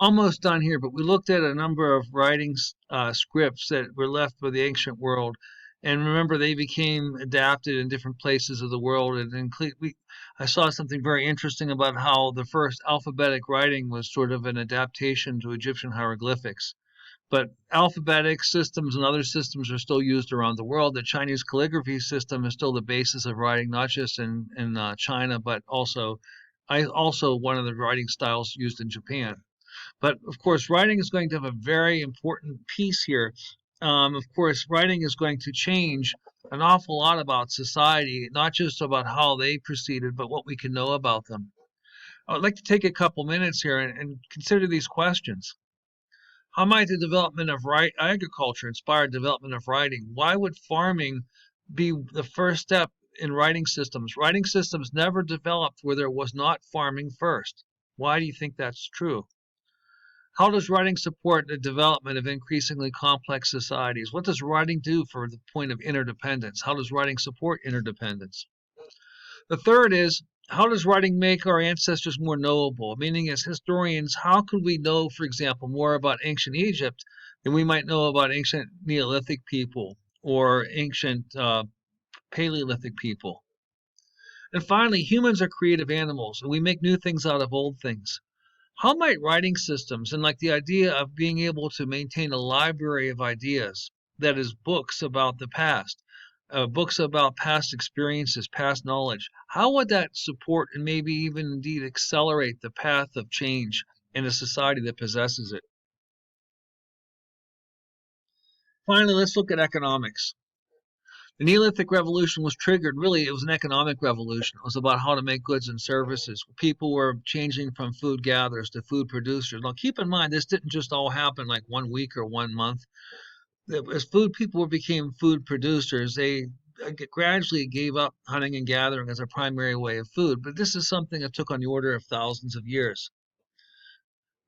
almost done here, but we looked at a number of writings, scripts that were left by the ancient world. And remember, they became adapted in different places of the world. I saw something very interesting about how the first alphabetic writing was sort of an adaptation to Egyptian hieroglyphics. But alphabetic systems and other systems are still used around the world. The Chinese calligraphy system is still the basis of writing, not just in China, but also one of the writing styles used in Japan. But of course, writing is going to have a very important piece here. Of course, writing is going to change an awful lot about society, not just about how they proceeded, but what we can know about them. I'd like to take a couple minutes here and consider these questions. How might the development of agriculture inspire development of writing? Why would farming be the first step in writing systems? Writing systems never developed where there was not farming first. Why do you think that's true? How does writing support the development of increasingly complex societies? What does writing do for the point of interdependence? How does writing support interdependence? The third is, how does writing make our ancestors more knowable? Meaning, as historians, how could we know, for example, more about ancient Egypt than we might know about ancient Neolithic people or ancient Paleolithic people? And finally, humans are creative animals, and we make new things out of old things. How might writing systems and like the idea of being able to maintain a library of ideas, that is, books about the past, books about past experiences, past knowledge, how would that support and maybe even indeed accelerate the path of change in a society that possesses it? Finally, let's look at economics. The Neolithic Revolution was triggered, really, it was an economic revolution. It was about how to make goods and services. People were changing from food gatherers to food producers. Now, keep in mind, this didn't just all happen like 1 week or 1 month. As people became food producers, they gradually gave up hunting and gathering as a primary way of food. But this is something that took on the order of thousands of years.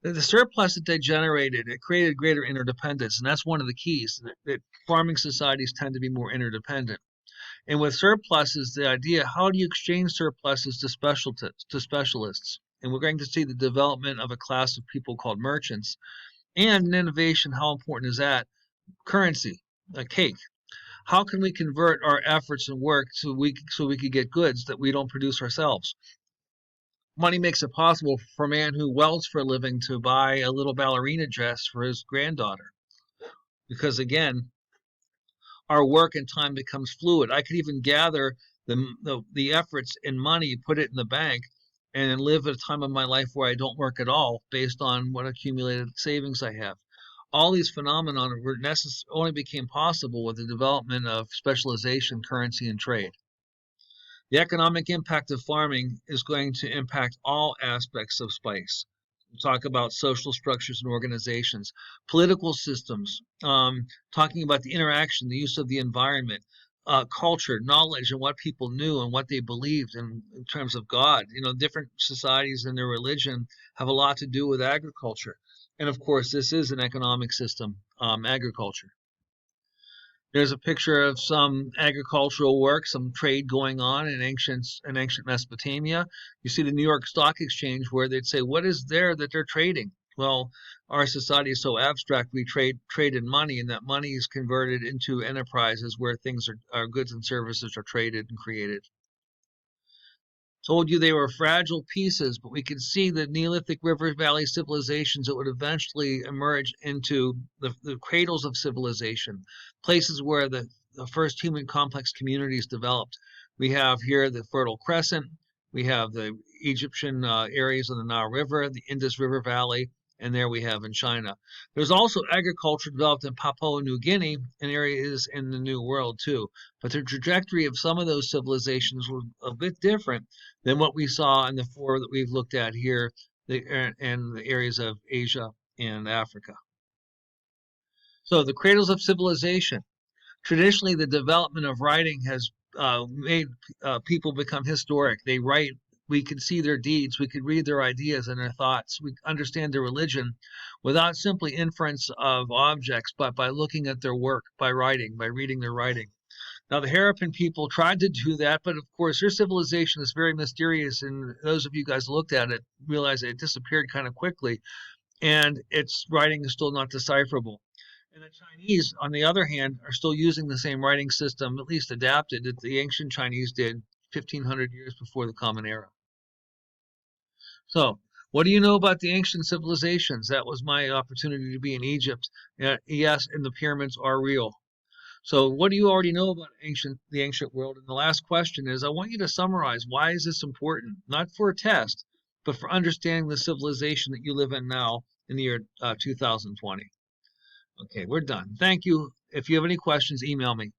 The surplus that they generated, it created greater interdependence, and that's one of the keys. That farming societies tend to be more interdependent. And with surpluses, the idea, how do you exchange surpluses to specialists? And we're going to see the development of a class of people called merchants. And in innovation, how important is that? Currency, a cake. How can we convert our efforts and work so we could get goods that we don't produce ourselves? Money makes it possible for a man who welds for a living to buy a little ballerina dress for his granddaughter. Because again, our work and time becomes fluid. I could even gather the efforts and money, put it in the bank, and then live at a time of my life where I don't work at all based on what accumulated savings I have. All these phenomena only became possible with the development of specialization, currency, and trade. The economic impact of farming is going to impact all aspects of spice. We'll talk about social structures and organizations, political systems, talking about the interaction, the use of the environment, culture, knowledge, and what people knew and what they believed in terms of God. You know, different societies and their religion have a lot to do with agriculture. And of course, this is an economic system, agriculture. There's a picture of some agricultural work, some trade going on in ancient Mesopotamia. You see the New York Stock Exchange where they'd say, what is there that they're trading? Well, our society is so abstract, we trade in money, and that money is converted into enterprises where things are goods and services are traded and created. Told you they were fragile pieces, but we can see the Neolithic River Valley civilizations that would eventually emerge into the cradles of civilization, places where the first human complex communities developed. We have here the Fertile Crescent, we have the Egyptian areas of the Nile River, the Indus River Valley, and there we have in China. There's also agriculture developed in Papua New Guinea and areas in the New World too. But the trajectory of some of those civilizations was a bit different than what we saw in the four that we've looked at here and the areas of Asia and Africa. So the cradles of civilization. Traditionally, the development of writing has made people become historic. They write. We can see their deeds. We could read their ideas and their thoughts. We understand their religion without simply inference of objects, but by looking at their work, by writing, by reading their writing. Now, the Harappan people tried to do that, but of course, their civilization is very mysterious. And those of you guys who looked at it realize it disappeared kind of quickly. and its writing is still not decipherable. And the Chinese, on the other hand, are still using the same writing system, at least adapted, that the ancient Chinese did 1500 years before the Common Era. So, what do you know about the ancient civilizations? That was my opportunity to be in Egypt. Yes, and the pyramids are real. So, what do you already know about the ancient world? And the last question is, I want you to summarize, why is this important? Not for a test, but for understanding the civilization that you live in now in the year 2020. Okay, we're done. Thank you. If you have any questions, email me.